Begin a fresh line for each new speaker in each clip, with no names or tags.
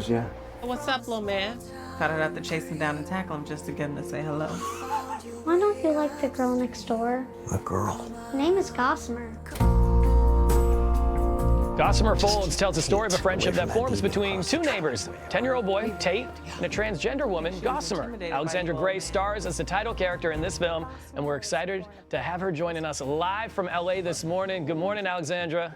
stores yet?
What's up, little man? Thought I'd have to chase him down and tackle him just to get him to say hello.
Why don't you like the girl next door?
A girl.
Her name is Gossamer.
Gossamer Folds tells the story of a friendship that forms between two neighbors, 10-year-old boy, Tate, and a transgender woman, Gossamer. Alexandra Grey stars as the title character in this film, and we're excited to have her joining us live from LA this morning. Good morning, Alexandra.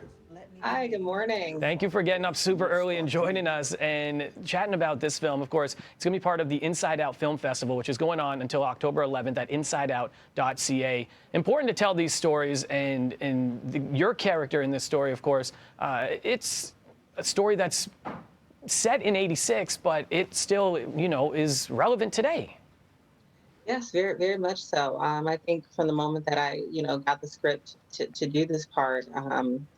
Hi, good morning.
Thank you for getting up super early and joining us and chatting about this film. Of course, it's going to be part of the Inside Out Film Festival, which is going on until October 11th at insideout.ca. Important to tell these stories, and your character in this story, of course, it's a story that's set in '86, but it still, is relevant today.
Yes, very, very much so. I think from the moment that I, got the script to do this part,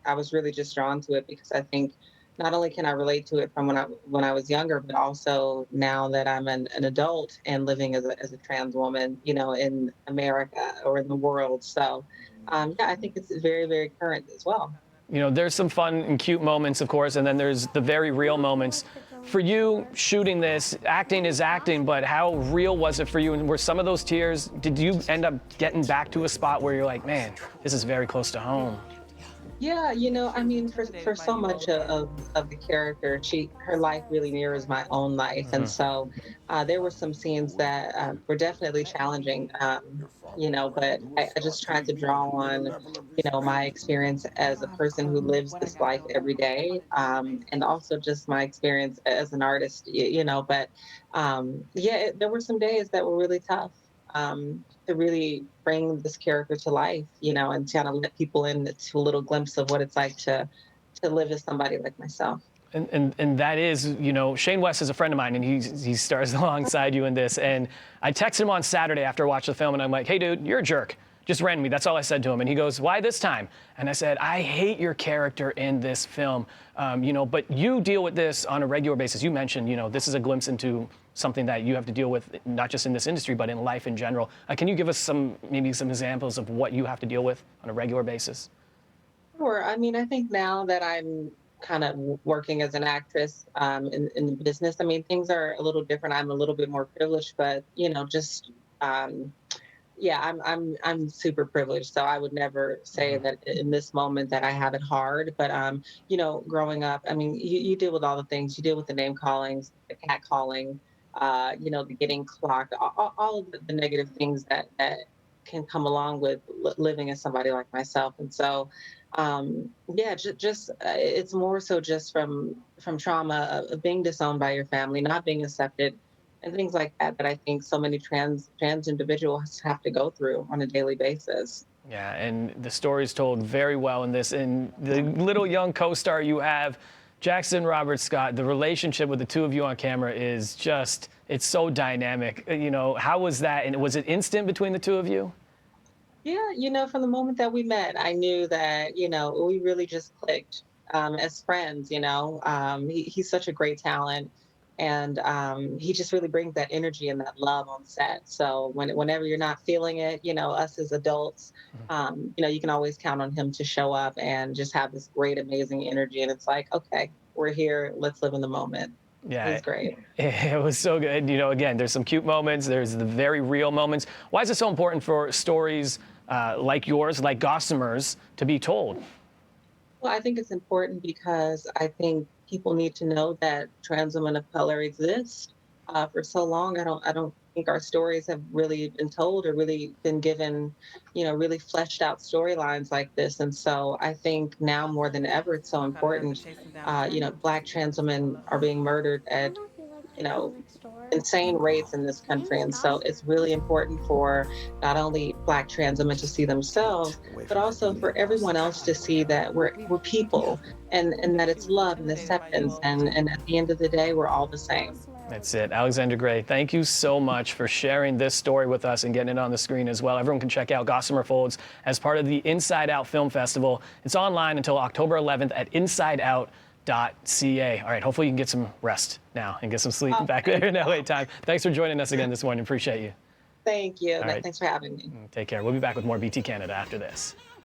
I was really just drawn to it because I think not only can I relate to it from when I was younger, but also now that I'm an adult and living as a trans woman, in America or in the world. So, yeah, I think it's very, very current as well.
There's some fun and cute moments, of course, and then there's the very real moments. For you, shooting this, acting is acting, but how real was it for you? And were some of those tears, did you end up getting back to a spot where you're like, man, this is very close to home?
Yeah, I mean, for so much of the character, her life really mirrors my own life. And so there were some scenes that were definitely challenging, but I just tried to draw on, my experience as a person who lives this life every day, and also just my experience as an artist, but yeah, there were some days that were really tough. To really bring this character to life, and kind of let people into a little glimpse of what it's like to live as somebody like myself.
And that is, Shane West is a friend of mine, and he stars alongside you in this. And I texted him on Saturday after I watched the film, and I'm like, hey, dude, you're a jerk. Just rent me. That's all I said to him. And he goes, why this time? And I said, I hate your character in this film, but you deal with this on a regular basis. You mentioned, this is a glimpse into something that you have to deal with, not just in this industry, but in life in general. Can you give us maybe some examples of what you have to deal with on a regular basis?
Sure. I mean, I think now that I'm kind of working as an actress in the business, I mean, things are a little different. I'm a little bit more privileged, but, yeah, I'm super privileged, so I would never say that in this moment that I have it hard. But growing up, I mean, you deal with all the things. You deal with the name callings, the cat calling, the getting clocked, all of the negative things that can come along with living as somebody like myself. And so, yeah, just it's more so just from trauma of being disowned by your family, not being accepted, and things like that I think so many trans individuals have to go through on a daily basis.
Yeah, and the story is told very well in this. And the little young co-star you have, Jackson Robert Scott, the relationship with the two of you on camera is just, it's so dynamic. How was that? And was it instant between the two of you?
Yeah, from the moment that we met, I knew that, we really just clicked as friends. He's such a great talent. And he just really brings that energy and that love on set. So whenever you're not feeling it, us as adults, you can always count on him to show up and just have this great, amazing energy. And it's like, okay, we're here. Let's live in the moment.
Yeah,
it was great.
It was so good. Again, there's some cute moments. There's the very real moments. Why is it so important for stories like yours, like Gossamer's, to be told?
Well, I think it's important because I think people need to know that trans women of color exist. For so long, I don't think our stories have really been told or really been given, really fleshed out storylines like this. And so I think now more than ever, it's so important. Black trans women are being murdered at, insane rates in this country. And so it's really important for not only Black trans women to see themselves, but also for everyone else to see that we're people and that it's love and acceptance. And at the end of the day, we're all the same.
That's it. Alexandra Grey, thank you so much for sharing this story with us and getting it on the screen as well. Everyone can check out Gossamer Folds as part of the Inside Out Film Festival. It's online until October 11th at insideout.ca. All right, hopefully you can get some rest now and get some sleep back there in LA time. Thanks for joining us again this morning. Appreciate you.
Thank you.
All right.
Thanks for having me.
Take care. We'll be back with more BT Canada after this.